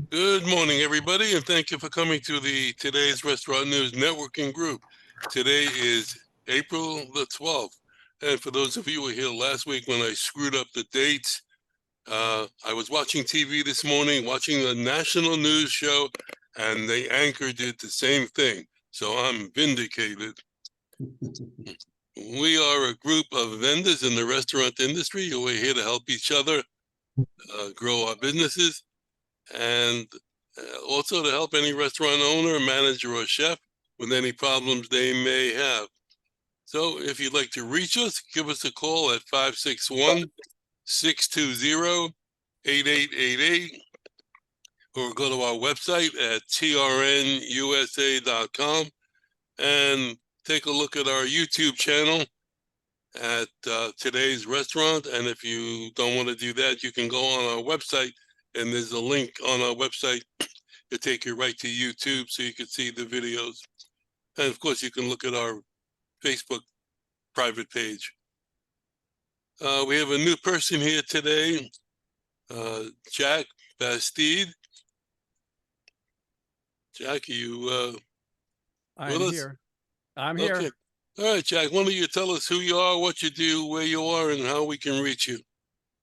Good morning, everybody, and thank you for coming to the Today's Restaurant News Networking Group. Today is April the 12th, and for those of you who were here last week when I screwed up the dates, I was watching TV this morning, watching the national news show, and they anchored it the same thing, so I'm vindicated. We are a group of vendors in the restaurant industry who are here to help each other grow our businesses, and also to help any restaurant owner, manager, or chef with any problems they may have. So if you'd like to reach us, give us a call at 561-620-8888, or go to our website at trnusa.com and take a look at our YouTube channel at Today's Restaurant. And if you don't want to do that, you can go on our website, and there's a link on our website to take you right to YouTube so you can see the videos. And of course, you can look at our Facebook private page. We have a new person here today, Jack Bastide. Jack, are you I'm here. I'm here. Okay. All right, Jack, why don't you tell us who you are, what you do, where you are, and how we can reach you?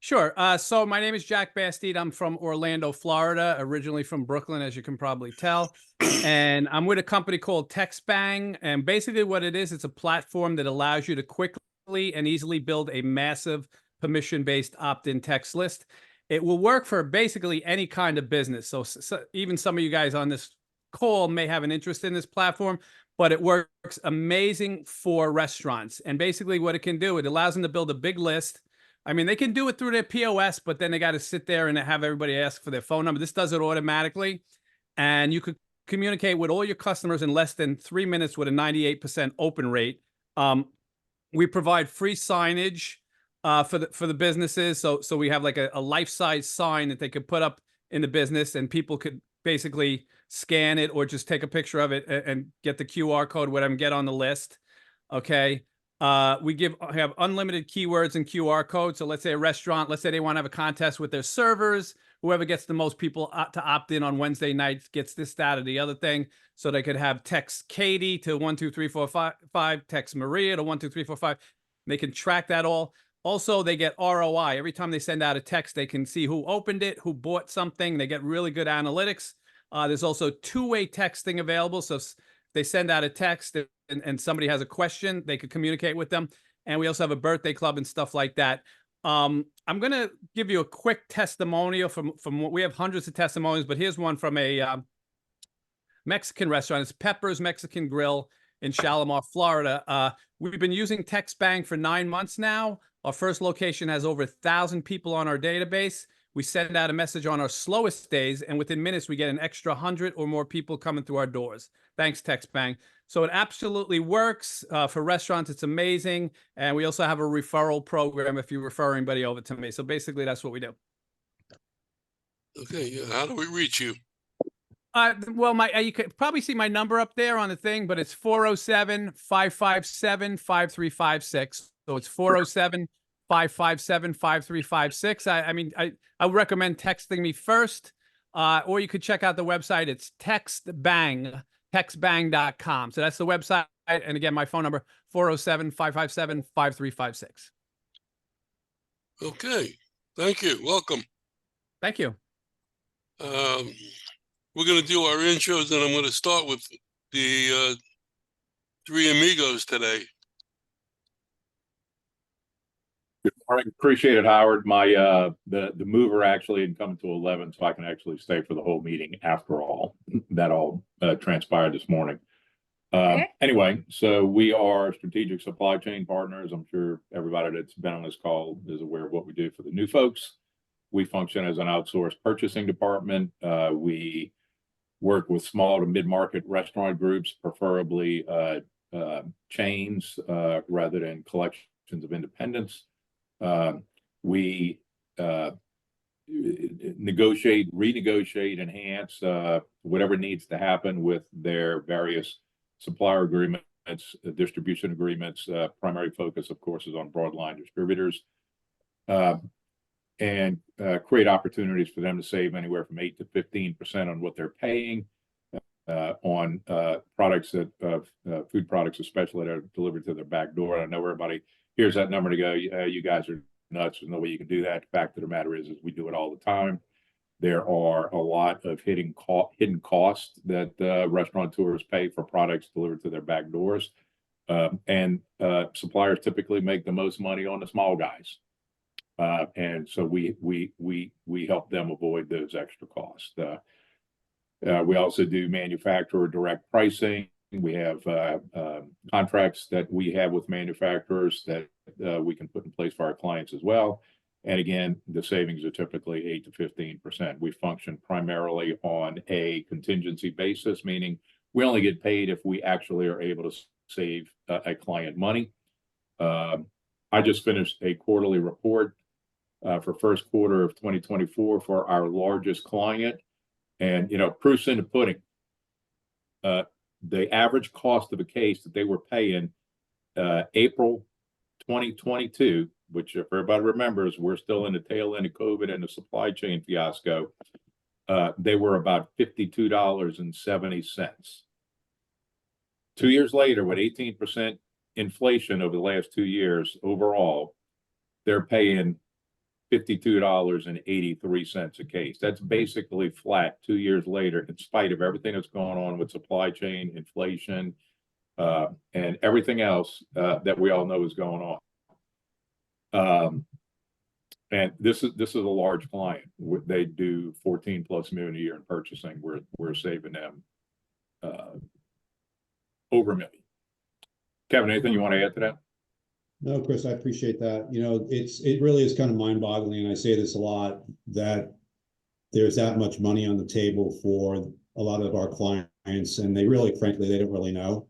Sure. So my name is Jack Bastide. I'm from Orlando, Florida, originally from Brooklyn, as you can probably tell. And I'm with a company called TextBang. And basically what it is, it's a platform that allows you to quickly and easily build a massive permission-based opt-in text list. It will work for basically any kind of business. So even some of you guys on this call may have an interest in this platform, but it works amazing for restaurants. And basically what it can do, it allows them to build a big list. I mean, they can do it through their POS, but then they got to sit there and have everybody ask for their phone number. This does it automatically. And you could communicate with all your customers in less than 3 minutes with a 98% open rate. We provide free signage for the businesses. So we have like a life-size sign that they could put up in the business, and people could basically scan it or just take a picture of it and get the QR code, whatever, and get on the list. Okay. We have unlimited keywords and QR codes. So let's say a restaurant, let's say they want to have a contest with their servers. Whoever gets the most people to opt in on Wednesday nights gets this, that, or the other thing. So they could have text Katie to 12345, text Maria to 12345. They can track that all. Also, they get ROI. Every time they send out a text, they can see who opened it, who bought something. They get really good analytics. There's also two-way texting available. So if they send out a text and somebody has a question, they could communicate with them. And we also have a birthday club and stuff like that. I'm going to give you a quick testimonial from what we have hundreds of testimonials, but here's one from a Mexican restaurant. It's Pepper's Mexican Grill in Shalimar, Florida. We've been using TextBang for 9 months now. Our first location has over 1,000 people on our database. We send out a message on our slowest days, and within minutes, we get an extra 100 or more people coming through our doors. Thanks, TextBang. So it absolutely works for restaurants. It's amazing. And we also have a referral program if you refer anybody over to me. So basically, that's what we do. Okay, how do we reach you? Well, you could probably see my number up there on the thing, but it's 407-557-5356. So it's 407-557-5356. I mean, I would recommend texting me first, or you could check out the website. It's textbang.com. So that's the website. And again, my phone number, 407-557-5356. Okay, thank you. Welcome. Thank you. We're going to do our intros, and I'm going to start with the three amigos today. Good morning. Appreciate it, Howard. My the mover actually had come to 11, so I can actually stay for the whole meeting after all. That all transpired this morning. Anyway, so we are strategic supply chain partners. I'm sure everybody that's been on this call is aware of what we do for the new folks. We function as an outsourced purchasing department. We work with small to mid-market restaurant groups, preferably chains rather than collections of independents. We negotiate, renegotiate, enhance whatever needs to happen with their various supplier agreements, distribution agreements. Primary focus, of course, is on broadline distributors. and create opportunities for them to save anywhere from 8 to 15% on what they're paying on products that food products, especially that are delivered to their back door. And I know everybody hears that number to go, you guys are nuts. There's no way you can do that. The fact of the matter is we do it all the time. There are a lot of hidden costs that restaurateurs pay for products delivered to their back doors. And suppliers typically make the most money on the small guys. And so we help them avoid those extra costs. We also do manufacturer direct pricing. We have contracts that we have with manufacturers that we can put in place for our clients as well. And again, the savings are typically 8 to 15%. We function primarily on a contingency basis, meaning we only get paid if we actually are able to save a client money. I just finished a quarterly report for first quarter of 2024 for our largest client. And, proof's in the pudding. The average cost of a case that they were paying April 2022, which if everybody remembers, we're still in the tail end of COVID and the supply chain fiasco, they were about $52.70. 2 years later, with 18% inflation over the last 2 years overall, they're paying $52.83 a case. That's basically flat 2 years later, in spite of everything that's going on with supply chain, inflation, and everything else that we all know is going on. And this is a large client. They do 14 plus million a year in purchasing. We're saving them over $1 million. Kevin, anything you want to add to that? No, Chris, I appreciate that. It really is kind of mind-boggling, and I say this a lot, that there's that much money on the table for a lot of our clients, and they really, frankly, they don't really know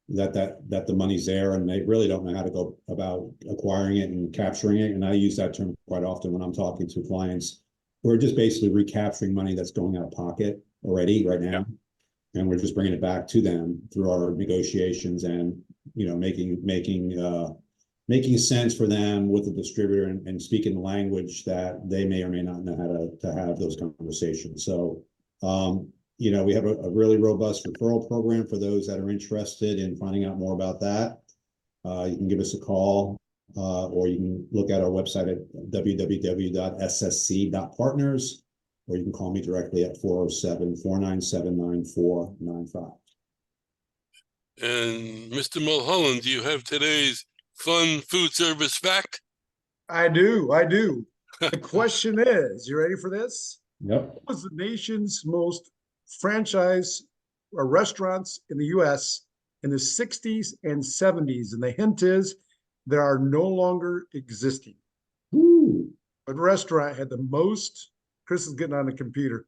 that the money's there, and they really don't know how to go about acquiring it and capturing it. And I use that term quite often when I'm talking to clients. We're just basically recapturing money that's going out of pocket already right now, and we're just bringing it back to them through our negotiations and making sense for them with the distributor and speaking the language that they may or may not know how to have those conversations. So, we have a really robust referral program for those that are interested in finding out more about that. You can give us a call, or you can look at our website at www.ssc.partners, or you can call me directly at 407-497-9495. And Mr. Mulholland, do you have today's fun food service fact? I do. The question is, you ready for this? Yep. What was the nation's most franchise or restaurants in the U.S. in the 60s and 70s? And the hint is they are no longer existing. Ooh. What restaurant had the most? Chris is getting on the computer.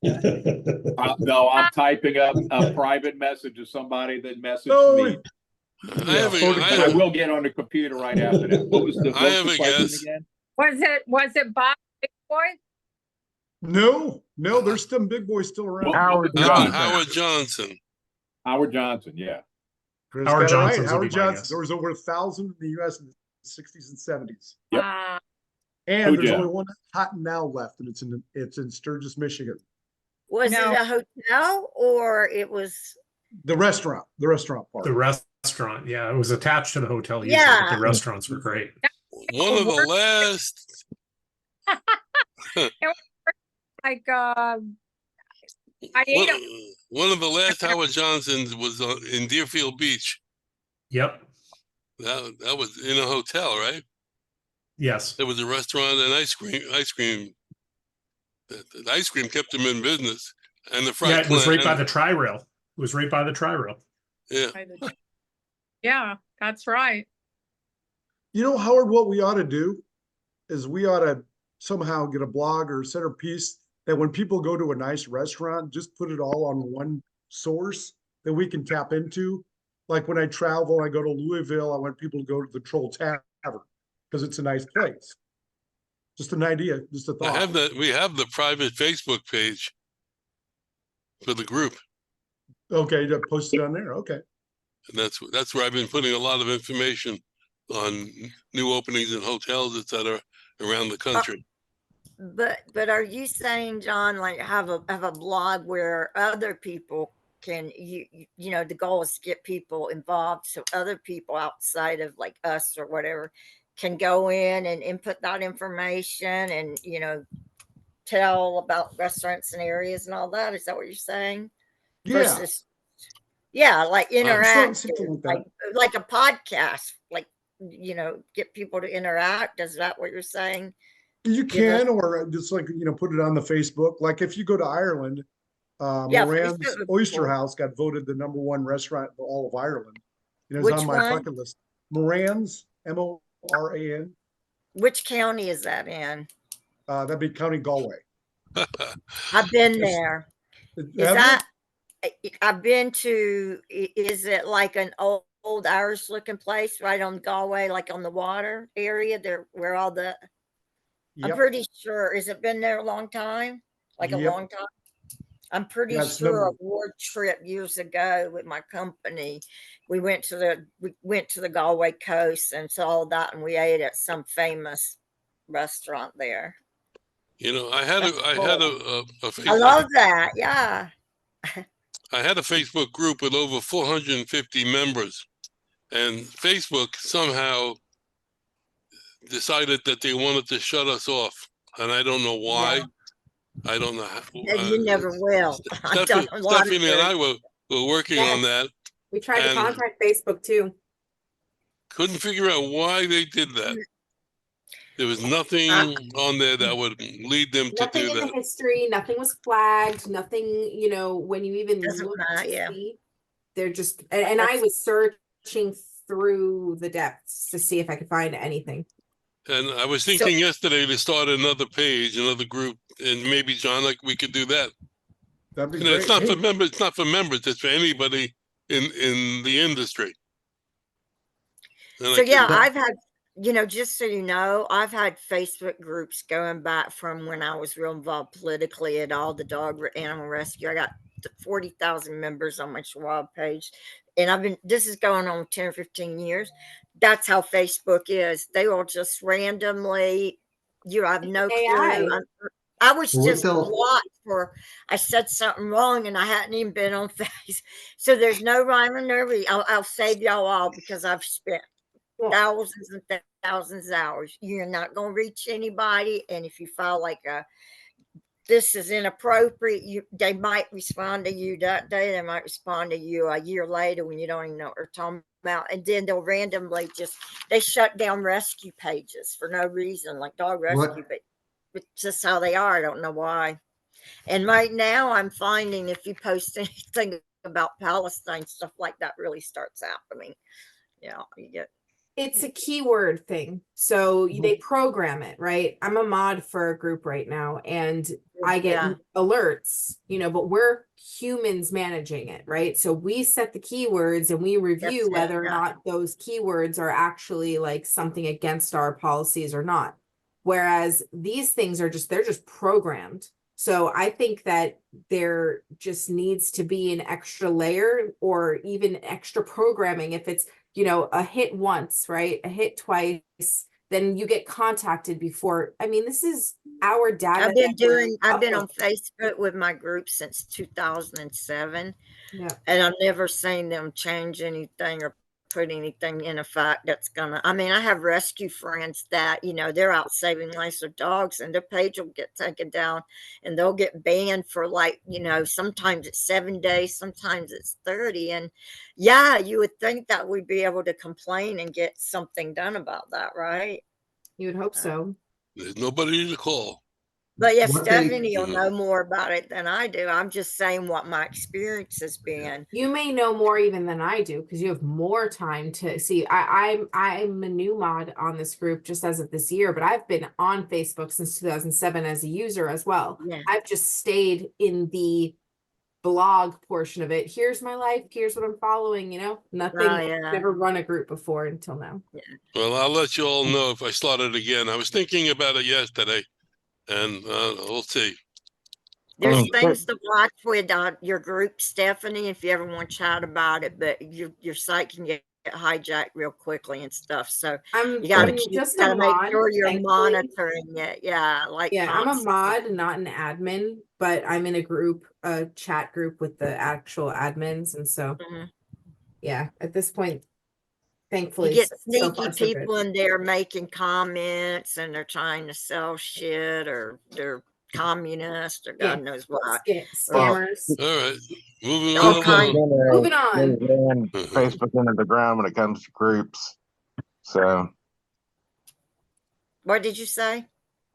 No, I'm typing up a private message to somebody that messaged me. I will get on the computer right after that. What was the question again? Was it Bob Big Boy? No, there's some big boys still around. Howard Johnson. Howard Johnson, yeah. Chris Howard Johnson. Right. Howard Johnson. There was over 1,000 in the U.S. in the 60s and 70s. Yep. And there's only one hot now left, and it's in Sturgis, Michigan. Was it a hotel or it was the restaurant? The restaurant part. The restaurant, yeah, it was attached to the hotel. Usually, but the restaurants were great. One of the last. Like I ate one of the last Howard Johnsons was in Deerfield Beach. Yep. That was in a hotel, right? Yes. There was a restaurant and ice cream. The ice cream kept them in business, and the fried. Yeah, it was right by the tri-rail. It was right by the tri-rail. Yeah. Yeah, that's right. Howard, what we ought to do is we ought to somehow get a blog or centerpiece that when people go to a nice restaurant, just put it all on one source that we can tap into. Like when I travel, I go to Louisville, I want people to go to the Troll Tavern because it's a nice place. Just an idea, just a thought. We have the private Facebook page for the group. Okay, to post it on there. Okay. And that's where I've been putting a lot of information on new openings in hotels, etc., around the country. But are you saying, John, like have a blog where other people can you know, the goal is to get people involved so other people outside of like us or whatever can go in and input that information and, you know, tell about restaurants and areas and all that? Is that what you're saying? Yeah, Versus, yeah, like something interactive, like that. like a podcast, like, you know, get people to interact. Is that what you're saying? You Give us, can, or just like, put it on the Facebook. Like if you go to Ireland, yeah, Moran's Facebook would be Oyster cool. House got voted the #1 restaurant in all of Ireland. It's Which on my one? bucket list. Moran's, Moran. Which county is that in? That'd be County Galway. I've been It's- there. Is Have you? that, I've been to, is it like an old Irish looking place right on Galway, like on the water area there where all the, I'm Yep. pretty sure, has it been there a long time? Like a Yep. long time? I'm pretty That's sure a number. work trip years ago with my company, we went to the Galway coast and saw that, and we ate at some famous restaurant there. You know, I That's had cool. a I love that. Yeah. I had a Facebook group with over 450 members, and Facebook somehow decided that they wanted to shut us off, and I don't know why. I don't know how. And you never will. I've done a lot of Stephanie and those. I were working on that. We tried to And- contact Facebook too. Couldn't figure out why they did that. There was nothing on there that would lead them to Nothing do in the that. history, nothing was flagged, nothing, you know, when you even Doesn't look matter, to yeah. see, they're just, and I was searching through the depths to see if I could find anything. And I was So- thinking yesterday to start another page, another group, and maybe John, like we could do that. That'd be You know, great. it's not for Hey, members. It's not for members. It's for anybody in the industry. And So I yeah, can- I've had, you know, just so you know, I've had Facebook groups going back from when I was real involved politically at all the animal rescue. I got 40,000 members on my Schwab page, and this is going on 10 or 15 years. That's how Facebook is. They will just randomly, you have no AI. clue. I was Well, we just tell- blocked for, I said something wrong and I hadn't even been on Face. So there's no rhyme or no reason. I'll save y'all all because I've spent Yeah. thousands and thousands of hours. You're not going to reach anybody. And if you file like this is inappropriate, they might respond to you that day. They might respond to you a year later when you don't even know what they're talking about. And then they'll randomly they shut down rescue pages for no reason, like dog rescue, but it's just how they are. I don't know why. And right now I'm finding if you post anything about Palestine, stuff like that really starts happening. Yeah, you get. It's a keyword thing. So they program it, right? I'm a mod for a group right now and I get Yeah. alerts, you know, but we're humans managing it, right? So we set the keywords and we review That's it, whether or yeah. not those keywords are actually like something against our policies or not. Whereas these things they're just programmed. So I think that there just needs to be an extra layer or even extra programming. If it's, you know, a hit once, right? A hit twice, then you get contacted before. I mean, this is our data. I've been on Facebook with my group since 2007. Yeah. And I've never seen them change anything or put anything in effect that's I mean, I have rescue friends that, you know, they're out saving lives of dogs and their page will get taken down and they'll get banned for like, you know, sometimes it's 7 days, sometimes it's 30. And yeah, you would think that we'd be able to complain and get something done about that, right? You would hope so. There's nobody to call. But yeah, What they- Stephanie will know more about it than I do. I'm just saying what my experience has been. You may know more even than I do because you have more time to see. I'm a new mod on this group just as of this year, but I've been on Facebook since 2007 as a user as well. Yeah. I've just stayed in the blog portion of it. Here's my life. Here's what I'm following. You know, nothing. Oh, yeah. Never run a group before until now. Well, I'll let you all know if I start it again. I was thinking about it yesterday, and we'll see. There's things to watch with your group, Stephanie, if you ever want to chat about it, but your site can get hijacked real quickly and stuff. So I'm you got to just gotta a make mod, sure you're thankfully. monitoring it. Yeah, like Yeah, I'm a constantly. mod, not an admin, but I'm in a group, a chat group with the actual admins, and so Mhm. yeah, at this point, You thankfully, get so sneaky far so good. people in there making comments, and they're trying to sell shit, or they're communist, or Yeah, God knows what. scammers. All right, moving All right kinds. along. Moving on. Ran Mhm. Facebook into the ground when it comes to groups. So What did you say?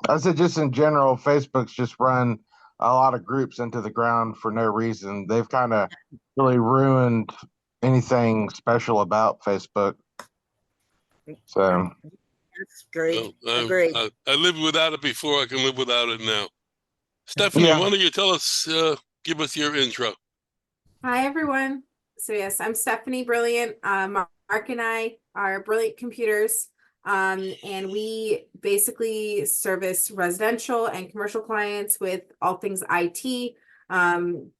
I said, just in general, Facebook's just run a lot of groups into the ground for no reason. They've kind of really ruined anything special about Facebook. So That's great. Well, Agreed. I lived without it before. I can live without it now. Stephanie, yeah, why don't you tell us, give us your intro? Hi, everyone. So yes, I'm Stephanie Brilliant. Mark and I are Brilliant Computers. And we basically service residential and commercial clients with all things IT,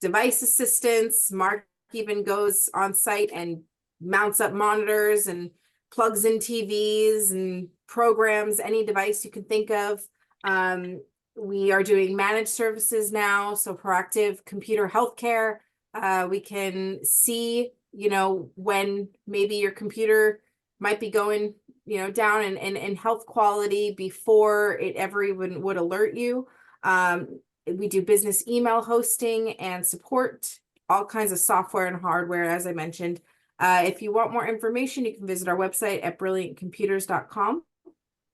device assistance. Mark even goes on site and mounts up monitors and plugs in TVs and programs any device you can think of. We are doing managed services now, so proactive computer healthcare. We can see, when maybe your computer might be going, down in health quality before it ever even would alert you. We do business email hosting and support, all kinds of software and hardware, as I mentioned. If you want more information, you can visit our website at brilliantcomputers.com.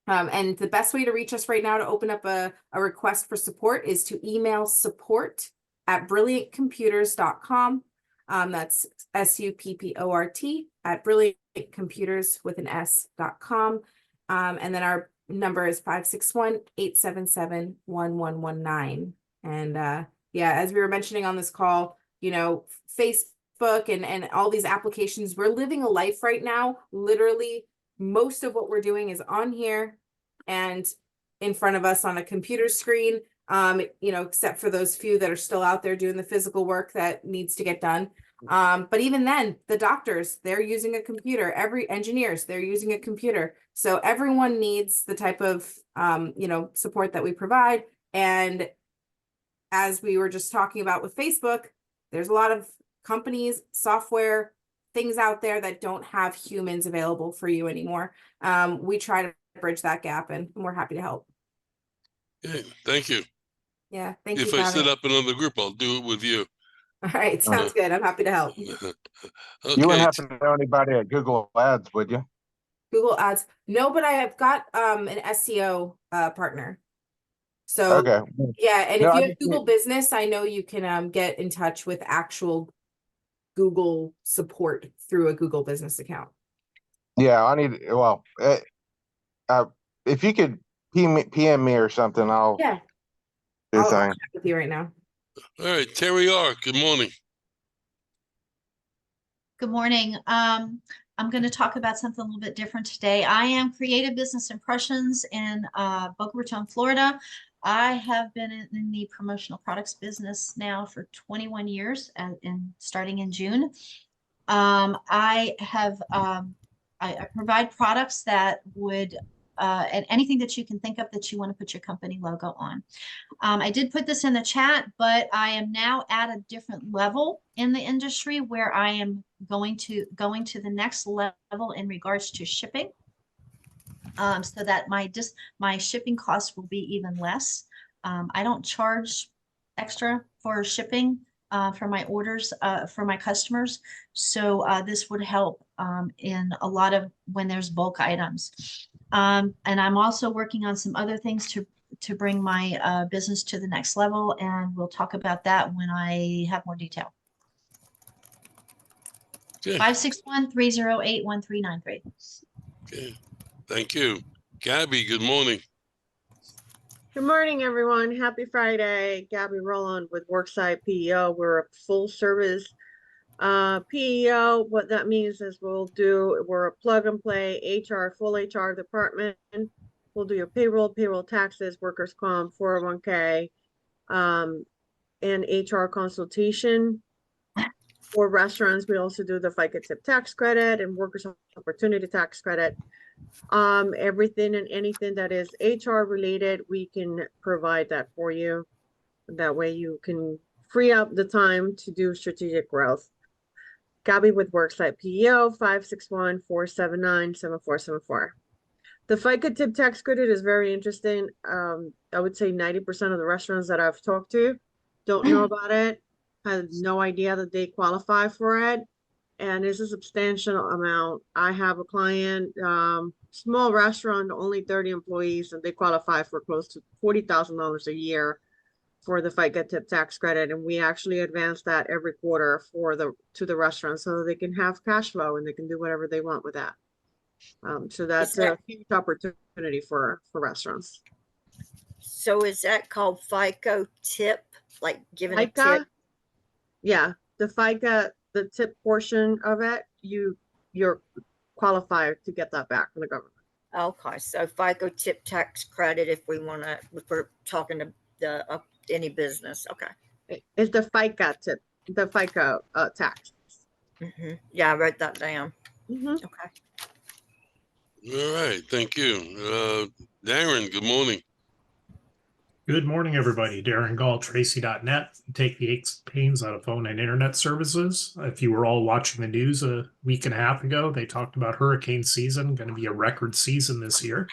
And the best way to reach us right now to open up a request for support is to email support@brilliantcomputers.com. That's SUPPORT at brilliantcomputers with an S.com. And then our number is 561-877-1119. And yeah, as we were mentioning on this call, Facebook and all these applications, we're living a life right now. Literally, most of what we're doing is on here and in front of us on a computer screen. Except for those few that are still out there doing the physical work that needs to get done. But even then, the doctors, they're using a computer. Every engineers, they're using a computer. So everyone needs the type of, support that we provide. And as we were just talking about with Facebook, there's a lot of companies, software, things out there that don't have humans available for you anymore. We try to bridge that gap, and we're happy to help. Okay, thank you. Yeah, thank you If for I having set me. up another group, I'll do it with you. All right, sounds good. I'm happy to help. you Okay, wouldn't happen to know anybody at Google Ads, would you? Google Ads. No, but I have got an SEO partner. So Okay. yeah, and No, if I you have just Google Business, I know you can get in touch with actual Google support through a Google Business account. yeah, I need. Well, if you could PM me or something, I'll Yeah, do I'll thing. check with you right now. all right, Terry R., good morning. Good morning. I'm going to talk about something a little bit different today. I am Creative Business Impressions in Boca Raton, Florida. I have been in the promotional products business now for 21 years, starting in June. I provide products that would and anything that you can think of that you want to put your company logo on. I did put this in the chat, but I am now at a different level in the industry where I am going to the next level in regards to shipping, so that my shipping costs will be even less. I don't charge extra for shipping for my orders for my customers, so this would help in a lot of when there's bulk items. And I'm also working on some other things to bring my business to the next level, and we'll talk about that when I have more detail. Okay, 561-308-1393. okay, thank you. Gabby, good morning. Good morning, everyone. Happy Friday. Gabby Rowland with Worksite PEO. We're a full service PEO. What that means is we're a plug and play full HR department. We'll do your payroll taxes, workers' comp, 401k, and HR consultation. For restaurants, we also do the FICA tip tax credit and workers' opportunity tax credit. Everything and anything that is HR related, we can provide that for you. That way you can free up the time to do strategic growth. Gabby with Worksite PEO 561-479-7474. The FICA tip tax credit is very interesting. I would say 90% of the restaurants that I've talked to don't know about it, have no idea that they qualify for it. And it's a substantial amount. I have a client, small restaurant, only 30 employees, and they qualify for close to $40,000 a year for the FICA tip tax credit. And we actually advance that every quarter to the restaurant so that they can have cash flow and they can do whatever they want with that. So that's a huge opportunity for restaurants. So is that called FICO tip? Like giving a FICA? tip? Yeah, the FICA, the tip portion of it, you're qualified to get that back from the government. Okay, so FICO tip tax credit if we're talking to the any business. Okay. It's the FICA tip, the FICA tax. Yeah, I wrote that down. Okay. All right, thank you. Darren, good morning. Good morning, everybody. Darren Gall, Tracy.net. Take the aches and pains out of phone and internet services. If you were all watching the news a week and a half ago, they talked about hurricane season, going to be a record season this year.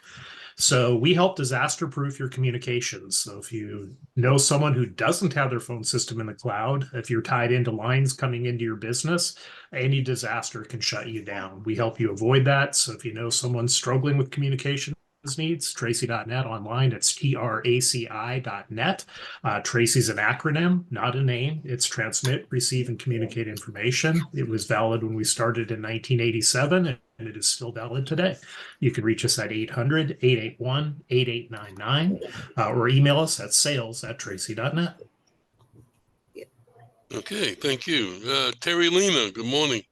So we help disaster-proof your communications. So if you know someone who doesn't have their phone system in the cloud, if you're tied into lines coming into your business, any disaster can shut you down. We help you avoid that. So if you know someone struggling with communication needs, Tracy.net online. It's TRACI.net. Tracy's an acronym, not a name. It's transmit, receive, and communicate information. It was valid when we started in 1987, and it is still valid today. You can reach us at 800-881-8899 or email us at sales@tracy.net. Okay, thank you. Terry Lena, good morning.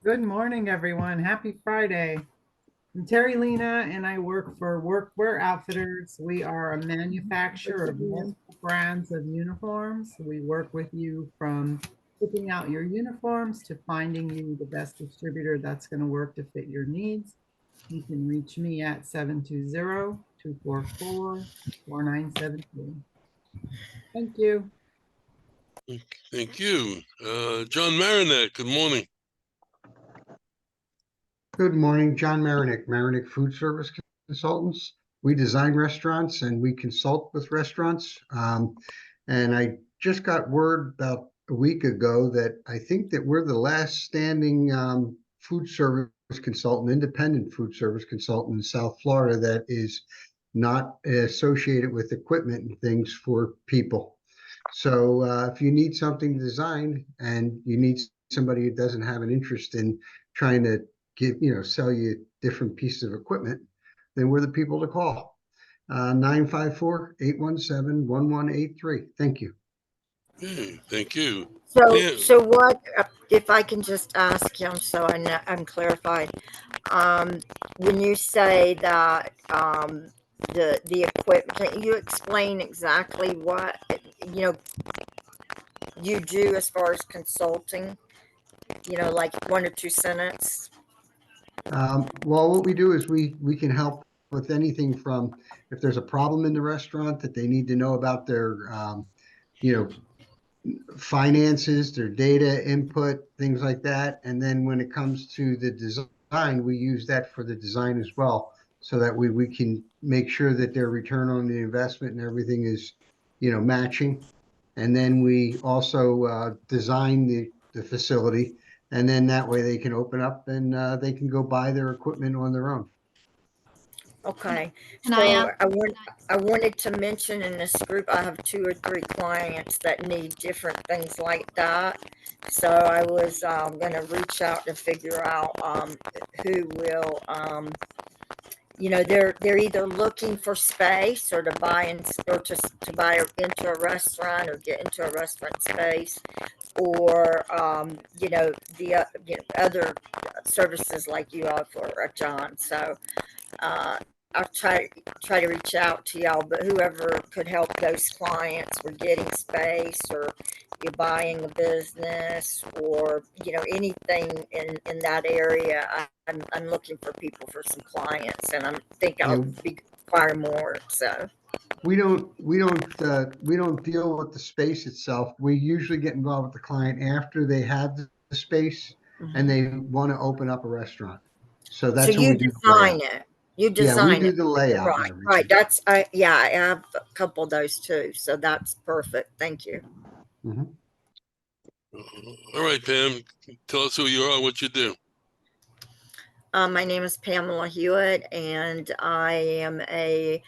Good morning, everyone. Happy Friday. I'm Terry Lena, and I work for Workwear Outfitters. We are a manufacturer of multiple brands of uniforms. We work with you from picking out your uniforms to finding you the best distributor that's going to work to fit your needs. You can reach me at 720-244-4973. Thank you. Thank you. John Marinak, good morning. Good morning, John Marinick, Marinick Food Service Consultants. We design restaurants and we consult with restaurants. And I just got word about a week ago that I think that we're the last standing food service consultant, independent food service consultant in South Florida that is not associated with equipment and things for people. So if you need something designed and you need somebody who doesn't have an interest in trying to sell you different pieces of equipment, then we're the people to call. 954-817-1183. Thank you. Okay, thank you. So what, if I can just ask him so I'm clarified, when you say that the equipment, can you explain exactly what you do as far as consulting, like 1 or 2 sentences? Well, what we do is we can help with anything from if there's a problem in the restaurant that they need to know about their finances, their data input, things like that. And then when it comes to the design, we use that for the design as well, so that we can make sure that their return on the investment and everything is matching. And then we also design the facility, and then that way they can open up and they can go buy their equipment on their own. Okay. And so I wanted to mention in this group, I have 2 or 3 clients that need different things like that. So I was going to reach out to figure out who will, they're either looking for space or to buy to buy into a restaurant or get into a restaurant space, or other services like you offer, John. So I'll try to reach out to y'all, but whoever could help those clients with getting space, or you're buying a business, or anything in that area, I'm looking for people for some clients, and I think I'll require more. So we don't deal with the space itself. We usually get involved with the client after they have the space and they want to open up a restaurant. So that's when you we do the design layout. it. You Yeah, we design do it. the layout and Right, everything. right. That's I have a couple of those too. So that's perfect. Thank you. Mhm. All right, Pam, tell us who you are, what you do. My name is Pamela Hewitt, and I am a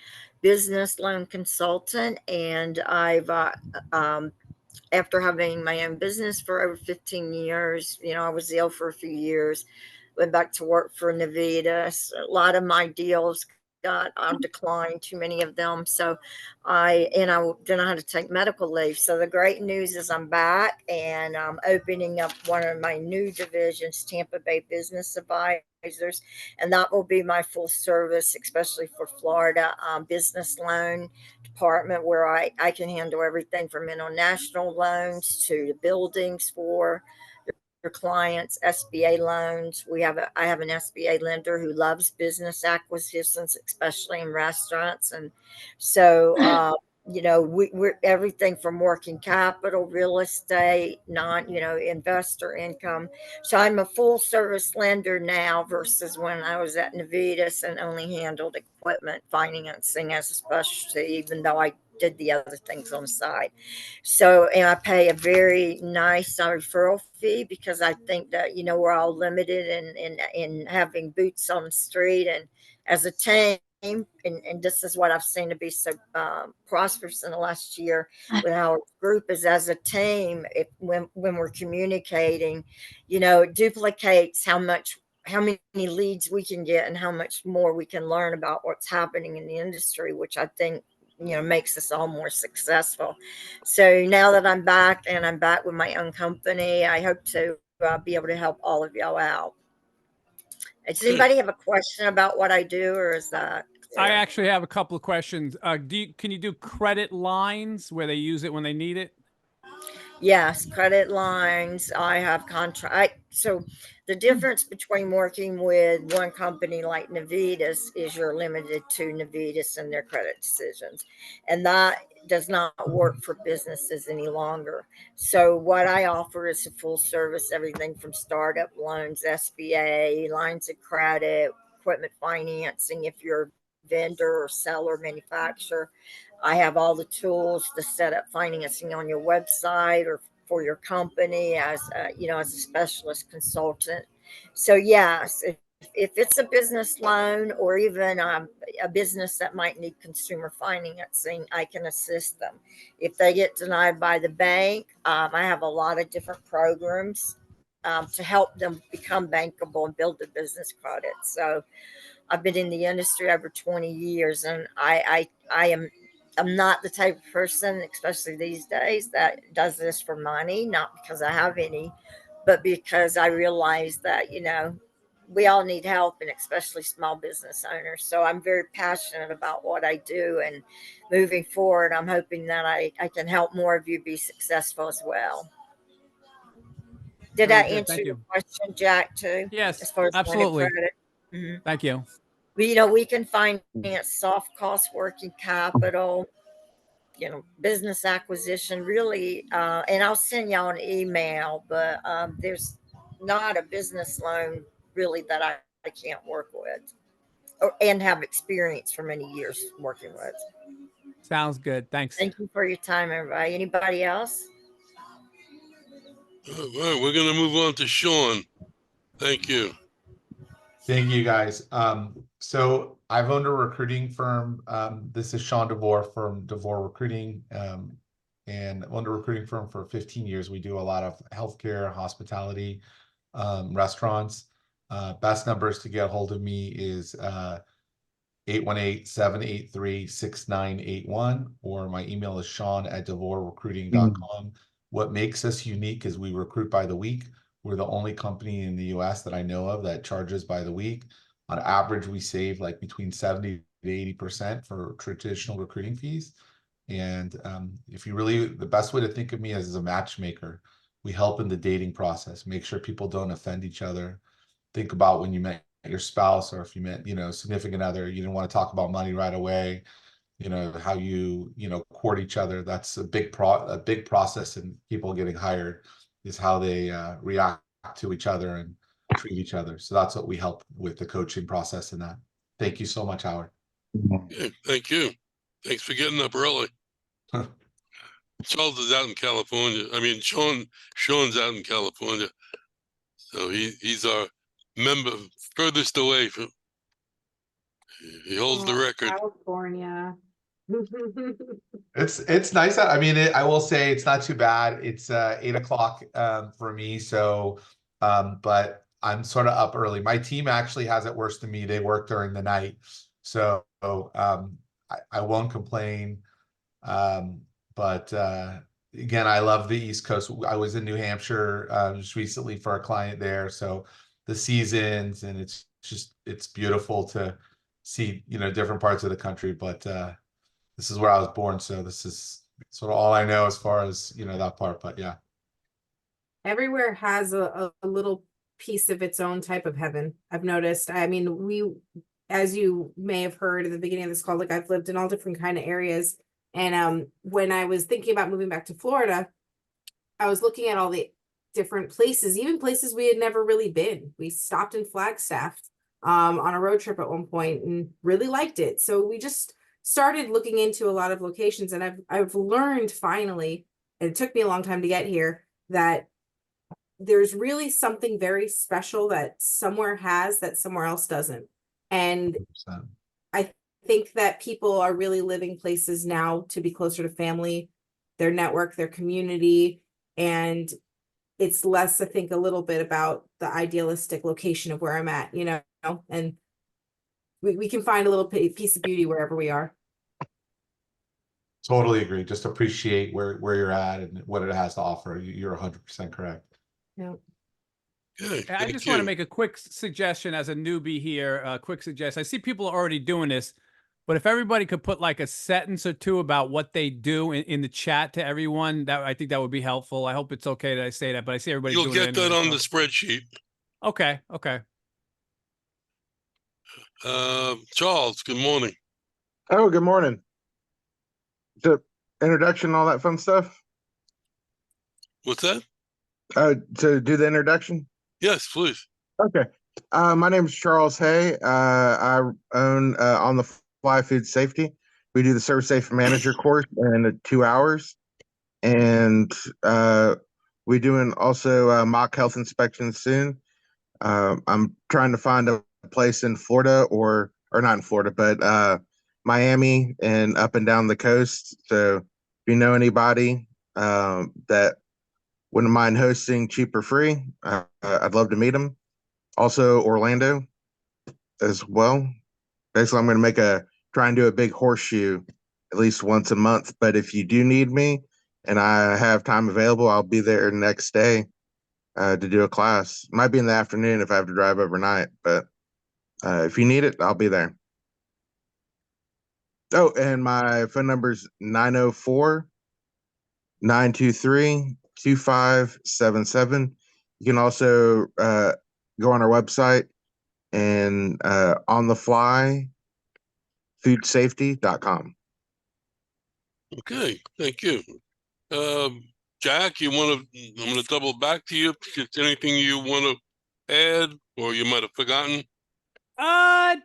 business loan consultant. And I've, after having my own business for over 15 years, I was ill for a few years, went back to work for Navitas. A lot of my deals got on decline, too many of them. So I then I had to take medical leave. So the great news is I'm back, and I'm opening up one of my new divisions, Tampa Bay Business Advisors, and that will be my full service, especially for Florida, business loan department, where I can handle everything from international loans to the buildings for your clients, SBA loans. I have an SBA lender who loves business acquisitions, especially in restaurants. And so, we're everything from working capital, real estate, investor income. So I'm a full service lender now versus when I was at Navitas and only handled equipment financing as a specialty, even though I did the other things on the side. So, and I pay a very nice referral fee, because I think that, we're all limited in having boots on the street, and as a team. And this is what I've seen to be so prosperous in the last year with our group, is as a team, when we're communicating, it duplicates how many leads we can get and how much more we can learn about what's happening in the industry, which I think makes us all more successful. So now that I'm back, and I'm back with my own company, I hope to be able to help all of y'all out. Does anybody have a question about what I do, or is that clear? I actually have a couple of questions. Can you do credit lines where they use it when they need it? Yes, credit lines. I have contract. So the difference between working with one company like Navitas is you're limited to Navitas and their credit decisions. And that does not work for businesses any longer. So what I offer is a full service, everything from startup loans, SBA, lines of credit, equipment financing, if you're a vendor or seller, manufacturer. I have all the tools to set up financing on your website or for your company as as a specialist consultant. So yes, if it's a business loan, or even a business that might need consumer financing, I can assist them. If they get denied by the bank, I have a lot of different programs to help them become bankable and build their business credit. So I've been in the industry over 20 years, and I'm not the type of person, especially these days, that does this for money, not because I have any, but because I realize that, we all need help, and especially small business owners. So I'm very passionate about what I do, and moving forward, I'm hoping that I can help more of you be successful as well. Did I Very good. answer Thank your you. question, Jack, too? Yes, As far as line of absolutely. credit? Mhm. Thank you. We can finance soft cost working capital, business acquisition, really. And I'll send y'all an email, but there's not a business loan really that I can't work with, and have experience for many years working with. Sounds good. Thanks. Thank you for your time, everybody. Anybody else? All right, we're gonna move on to Sean. Thank you. Thank you, guys. So I've owned a recruiting firm. This is Sean DeVore from DeVore Recruiting, and I've owned a recruiting firm for 15 years. We do a lot of healthcare, hospitality, restaurants. Best numbers to get a hold of me is 818-783-6981, or my email is sean@devorerecruiting.com. What makes us unique is we recruit by the week. We're the only company in the US that I know of that charges by the week. On average, we save like between 70 80% for traditional recruiting fees. And if you really, the best way to think of me as a matchmaker, we help in the dating process, make sure people don't offend each other. Think about when you met your spouse, or if you met, significant other, you didn't want to talk about money right away, how you, court each other. That's a big process in people getting hired, is how they react to each other and treat each other. So that's what we help with, the coaching process in that. Thank you so much, Howard. Okay, thank you. Thanks for getting up early. Charles is out in California. I mean, Sean's out in California. So he's our member furthest away from, he holds the record. California. It's nice. I mean, I will say it's not too bad. It's 8 o'clock for me. So, but I'm sort of up early. My team actually has it worse than me. They work during the night. So I won't complain. But again, I love the East Coast. I was in New Hampshire just recently for a client there. So the seasons, and it's beautiful to see, different parts of the country. But this is where I was born. So this is sort of all I know as far as, that part. But yeah. Everywhere has a little piece of its own type of heaven, I've noticed. I mean, as you may have heard at the beginning of this call, like, I've lived in all different kind of areas. And when I was thinking about moving back to Florida, I was looking at all the different places, even places we had never really been. We stopped in Flagstaff on a road trip at one point and really liked it. So we just started looking into a lot of locations, and I've learned finally, and it took me a long time to get here, that there's really something very special that somewhere has that somewhere else doesn't. And 100%. I think that people are really living places now to be closer to family, their network, their community, and it's less, I think, a little bit about the idealistic location of where I'm at, and we can find a little piece of beauty wherever we are. Totally agree. Just appreciate where you're at and what it has to offer. You're 100% correct. Yeah. Okay, I just want to make a quick suggestion as a newbie here. A quick suggestion. I see people are already doing this, but if everybody could put like a sentence or two about what they do in the chat to everyone, I think that would be helpful. I hope it's okay that I say that, but I see everybody. You'll doing get it that anyway, on the spreadsheet. Okay. Charles, good morning. Oh, good morning. The introduction, all that fun stuff. What's that? To do the introduction. Yes, please. Okay. My name is Charles Hay. I own On the Fly Food Safety. We do the Serve Safe Manager course in 2 hours, and we're doing also mock health inspections soon. I'm trying to find a place in Florida, or not in Florida, but Miami and up and down the coast. So if you know anybody that wouldn't mind hosting cheap or free, I'd love to meet them. Also Orlando as well. Basically, I'm going to try and do a big horseshoe at least once a month. But if you do need me and I have time available, I'll be there next day to do a class. Might be in the afternoon if I have to drive overnight, but if you need it, I'll be there. Oh, and my phone number is 904-923-2577. You can also go on our website and ontheflyfoodsafety.com. Okay, thank you. Jack, I'm going to double back to you. If there's anything you want to add or you might have forgotten?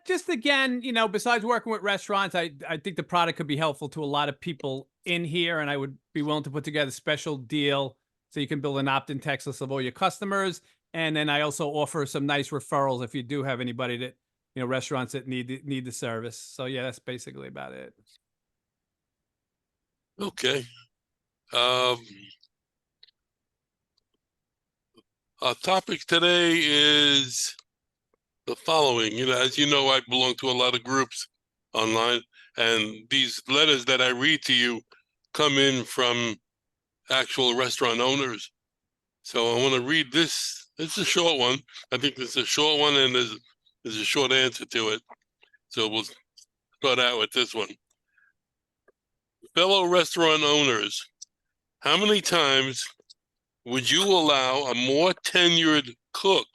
Just again, besides working with restaurants, I think the product could be helpful to a lot of people in here, and I would be willing to put together a special deal so you can build an opt-in text list of all your customers. And then I also offer some nice referrals if you do have anybody that, restaurants that need the service. So yeah, that's basically about it. Okay. Our topic today is the following. As you know, I belong to a lot of groups online, and these letters that I read to you come in from actual restaurant owners. So I want to read this. It's a short one. I think this is a short one, and there's a short answer to it. So we'll start out with this one. Fellow restaurant owners, how many times would you allow a more tenured cook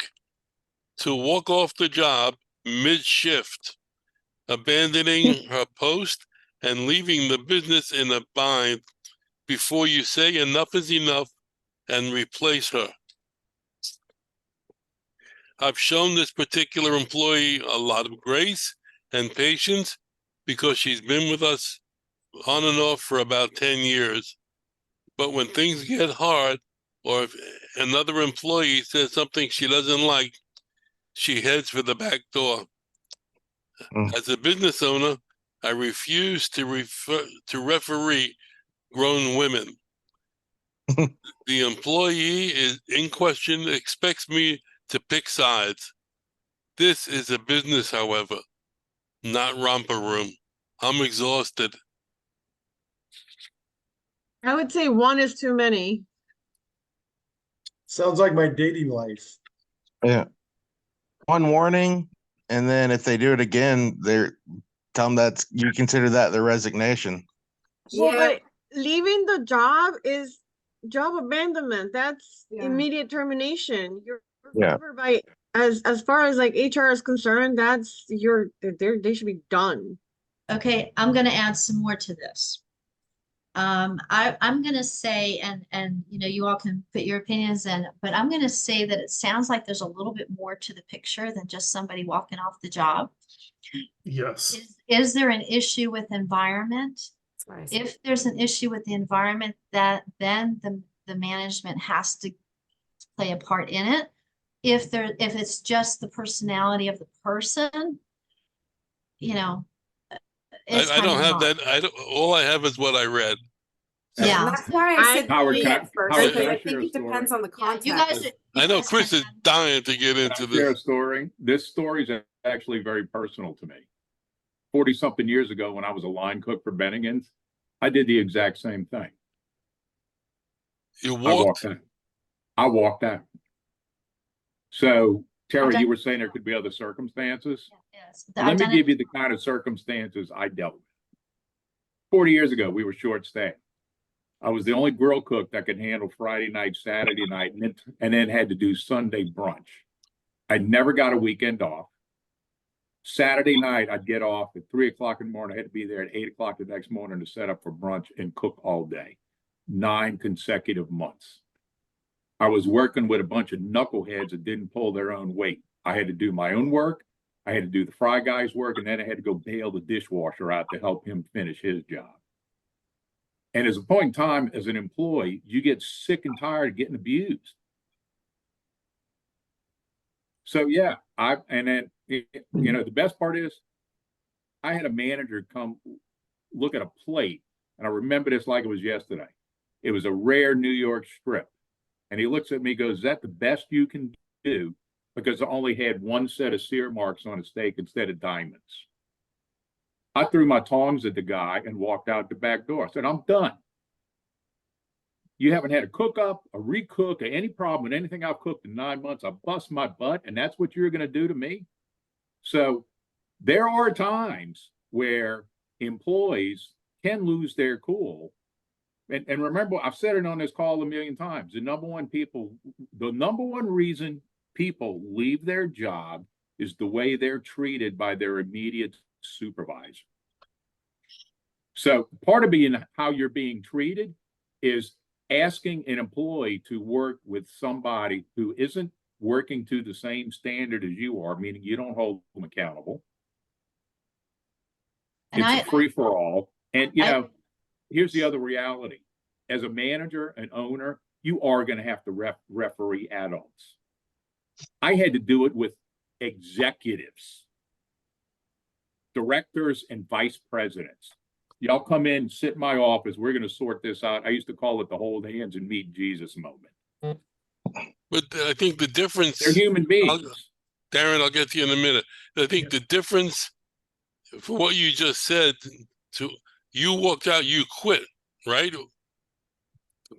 to walk off the job mid-shift, abandoning her post and leaving the business in a bind before you say enough is enough and replace her? I've shown this particular employee a lot of grace and patience because she's been with us on and off for about 10 years. But when things get hard, or if another employee says something she doesn't like, she heads for the back door. As a business owner, I refuse to referee grown women. The employee is in question expects me to pick sides. This is a business, however, not romper room. I'm exhausted. I would say one is too many. Sounds like my dating life. Yeah. One warning, and then if they do it again, tell them that you consider that their resignation. Well, but leaving the job is job abandonment. That's immediate termination. You're covered by, as far as like HR is concerned, that's they should be done. Okay, I'm gonna add some more to this. I'm gonna say, and you know, you all can put your opinions in, but I'm gonna say that it sounds like there's a little bit more to the picture than just somebody walking off the job. Yes. Is there an issue with environment? If there's an issue with the environment, then the management has to play a part in it. If it's just the personality of the person, you know, I don't have that. All I have is what I read. Yeah, that's why I said Howard, me can I- at first, Howard, because can I I think share a it depends story? on the context. you guys, I know Chris is dying to get into Can I share a this. story? This story is actually very personal to me. 40-something years ago, when I was a line cook for Bennigan's, I did the exact same thing. You I walked. I walked out. So, Terry, Okay. you were saying there could be other circumstances. yes, Let me give you the kind of circumstances I dealt with. 40 years ago, we were short-staffed. I was the only grill cook that could handle Friday night, Saturday night, and then had to do Sunday brunch. I never got a weekend off. Saturday night, I'd get off at 3 o'clock in the morning. I had to be there at 8 o'clock the next morning to set up for brunch and cook all day. 9 consecutive months. I was working with a bunch of knuckleheads that didn't pull their own weight. I had to do my own work. I had to do the fry guy's work, and then I had to go bail the dishwasher out to help him finish his job. And as a point in time, as an employee, you get sick and tired of getting abused. So yeah, the best part is I had a manager come look at a plate, and I remember this like it was yesterday. It was a rare New York strip. And he looks at me, goes, "Is that the best you can do?" Because I only had one set of sear marks on a steak instead of diamonds. I threw my tongs at the guy and walked out the back door. I said, "I'm done. You haven't had a cook up, a recook, or any problem with anything I've cooked in 9 months. I bust my butt, and that's what you're going to do to me?" So there are times where employees can lose their cool. And remember, I've said it on this call a million times. The number one reason people leave their job is the way they're treated by their immediate supervisor. So part of being how you're being treated is asking an employee to work with somebody who isn't working to the same standard as you are, meaning you don't hold them accountable. And it's a free for all. And here's the other reality. As a manager, an owner, you are going to have to referee adults. I had to do it with executives, directors, and vice presidents. Y'all come in, sit in my office. We're going to sort this out. I used to call it the hold hands and meet Jesus moment. But I think the difference. They're human beings. Darren, I'll get to you in a minute. I think the difference for what you just said, you walked out, you quit, right?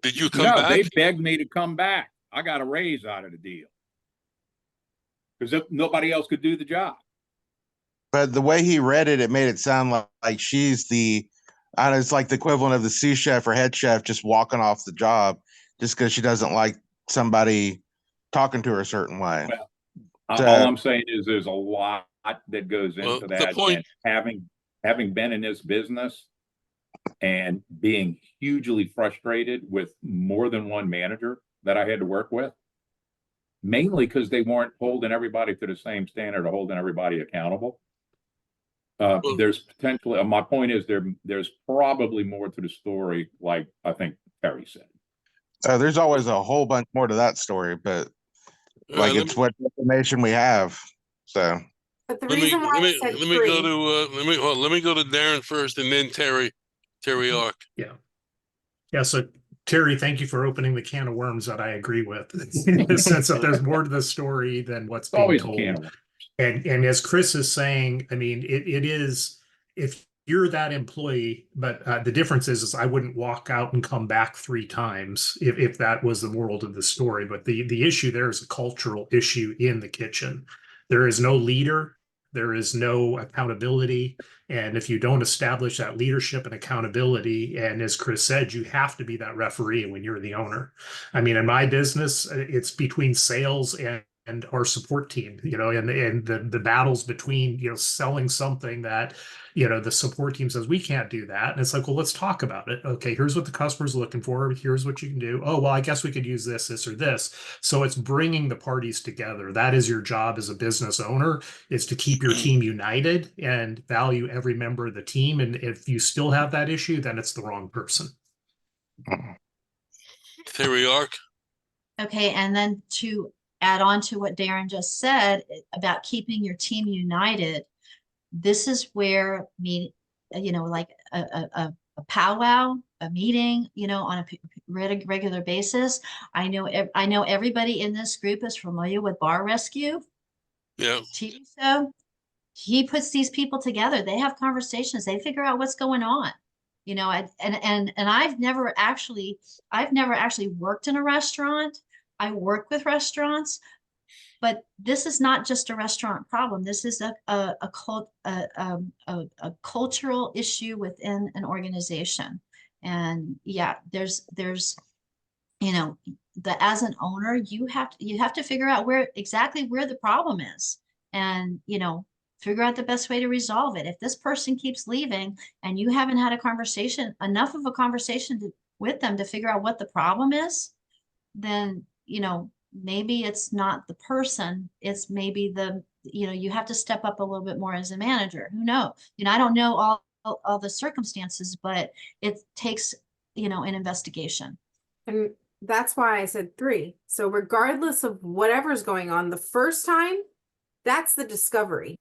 Did you come back? They begged me to come back. I got a raise out of the deal because nobody else could do the job. But the way he read it, it made it sound like she's the, I don't know, it's like the equivalent of the sous chef or head chef just walking off the job just because she doesn't like somebody talking to her a certain way. Well, So- all I'm saying is there's a lot that goes Well, into the that. point- And having been in this business and being hugely frustrated with more than one manager that I had to work with, mainly because they weren't holding everybody to the same standard or holding everybody accountable. There's potentially, my point is there's probably more to the story, like I think Terry said. there's always a whole bunch more to that story, but like it's what information we have. So But the Let me reason why I said let me three, go to let me go to Darren first, and then Terry Ark. Yeah, so Terry, thank you for opening the can of worms that I agree with, in the sense that there's more to the story than what's It's being always a told. can of worms. And as Chris is saying, I mean, it is, if you're that employee, but the difference is I wouldn't walk out and come back 3 times if that was the world of the story. But the issue there is a cultural issue in the kitchen. There is no leader. There is no accountability. And if you don't establish that leadership and accountability, and as Chris said, you have to be that referee when you're the owner. I mean, in my business, it's between sales and our support team, you know, and the battles between, you know, selling something that, you know, the support team says we can't do that, and it's like, well, let's talk about it. Okay, here's what the customer's looking for, here's what you can do. Oh, well, I guess we could use this or this. So it's bringing the parties together. That is your job as a business owner, is to keep your team united and value every member of the team. And if you still have that issue, then it's the wrong person. Terry Ark. Okay, and then to add on to what Darren just said about keeping your team united, this is where like a powwow, a meeting, on a regular basis. I know everybody in this group is familiar with Bar Rescue. Yeah. TV show. He puts these people together. They have conversations. They figure out what's going on. And I've never actually worked in a restaurant. I work with restaurants, but this is not just a restaurant problem. This is a cultural issue within an organization. And yeah, there's as an owner, you have to figure out exactly where the problem is, and figure out the best way to resolve it. If this person keeps leaving and you haven't had enough of a conversation with them to figure out what the problem is, then maybe it's not the person, it's maybe you have to step up a little bit more as a manager. Who knows? I don't know all the circumstances, but it takes an investigation. and that's why I said 3. So regardless of whatever's going on the first time, that's the discovery.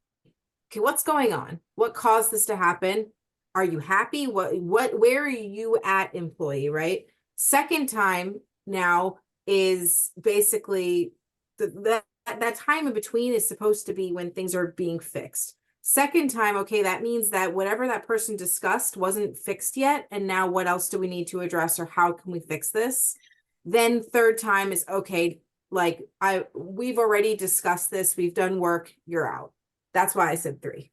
Okay, what's going on? What caused this to happen? Are you happy? Where are you at, employee, right? Second time now is basically that time in between is supposed to be when things are being fixed. Second time, okay, that means that whatever that person discussed wasn't fixed yet, and now what else do we need to address, or how can we fix this? Then third time is, okay, like we've already discussed this, we've done work, you're out. That's why I said 3.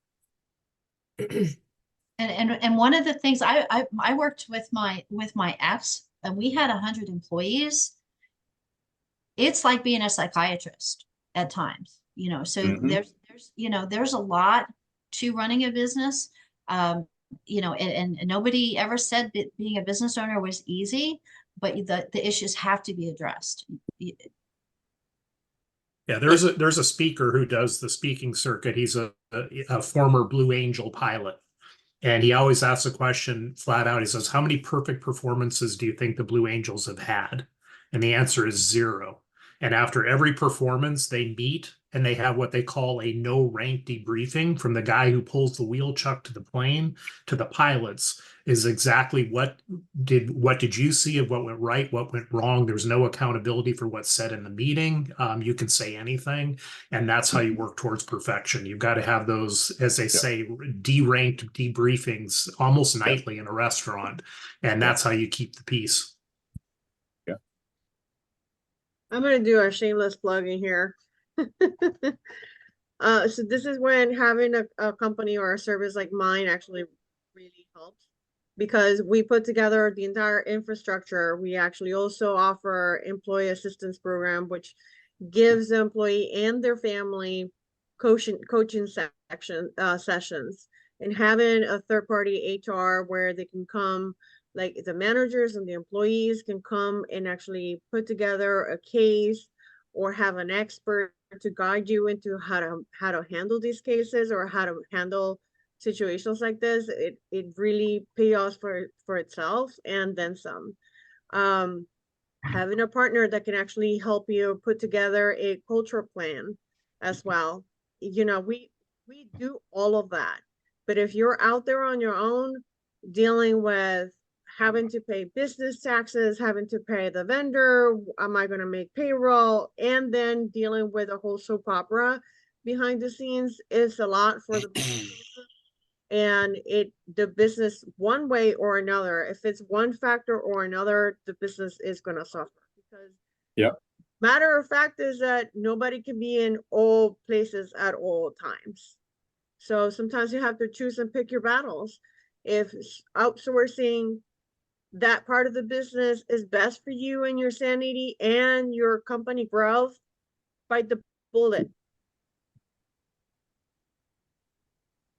And one of the things I worked with my ex, and we had 100 employees. It's like being a psychiatrist at times, so there's a lot to running a business. And nobody ever said that being a business owner was easy, but the issues have to be addressed. Yeah, there's a speaker who does the speaking circuit. He's a former Blue Angel pilot. And he always asks a question flat out. He says, how many perfect performances do you think the Blue Angels have had? And the answer is 0. And after every performance, they meet and they have what they call a no rank debriefing from the guy who pulls the wheel chuck to the plane to the pilots, is exactly what did you see of what went right, what went wrong. There's no accountability for what's said in the meeting. You can say anything, and that's how you work towards perfection. You've got to have those, as they say, de-ranked debriefings almost nightly in a restaurant, and that's how you keep the peace. I'm going to do a shameless plug in here. So this is when having a company or a service like mine actually really helps, because we put together the entire infrastructure. We actually also offer employee assistance program, which gives the employee and their family coaching sessions, and having a third party HR where they can come, like the managers and the employees can come and actually put together a case, or have an expert to guide you into how to handle these cases, or how to handle situations like this. It really pays for itself and then some. Having a partner that can actually help you put together a cultural plan as well. You know, we do all of that. But if you're out there on your own dealing with having to pay business taxes, having to pay the vendor, am I going to make payroll, and then dealing with a whole soap opera behind the scenes, is a lot for the and the business, one way or another, if it's one factor or another, the business is going to suffer, because Yep. matter of fact is that nobody can be in all places at all times. So sometimes you have to choose and pick your battles. If outsourcing that part of the business is best for you and your sanity and your company growth, bite the bullet.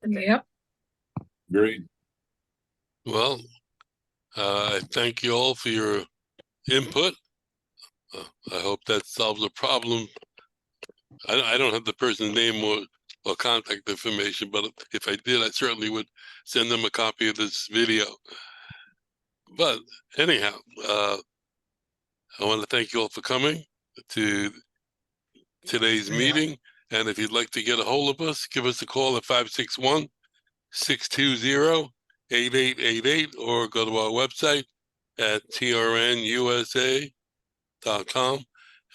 Yep. Great. Well, I thank you all for your input. I hope that solves the problem. I don't have the person's name or contact information, but if I did, I certainly would send them a copy of this video. But anyhow, I want to thank you all for coming to today's meeting. And if you'd like to get a hold of us, give us a call at 561-620-8888, or go to our website at trnusa.com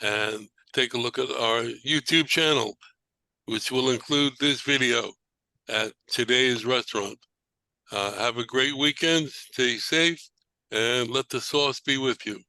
and take a look at our YouTube channel, which will include this video at today's restaurant. Have a great weekend, stay safe, and let the sauce be with you.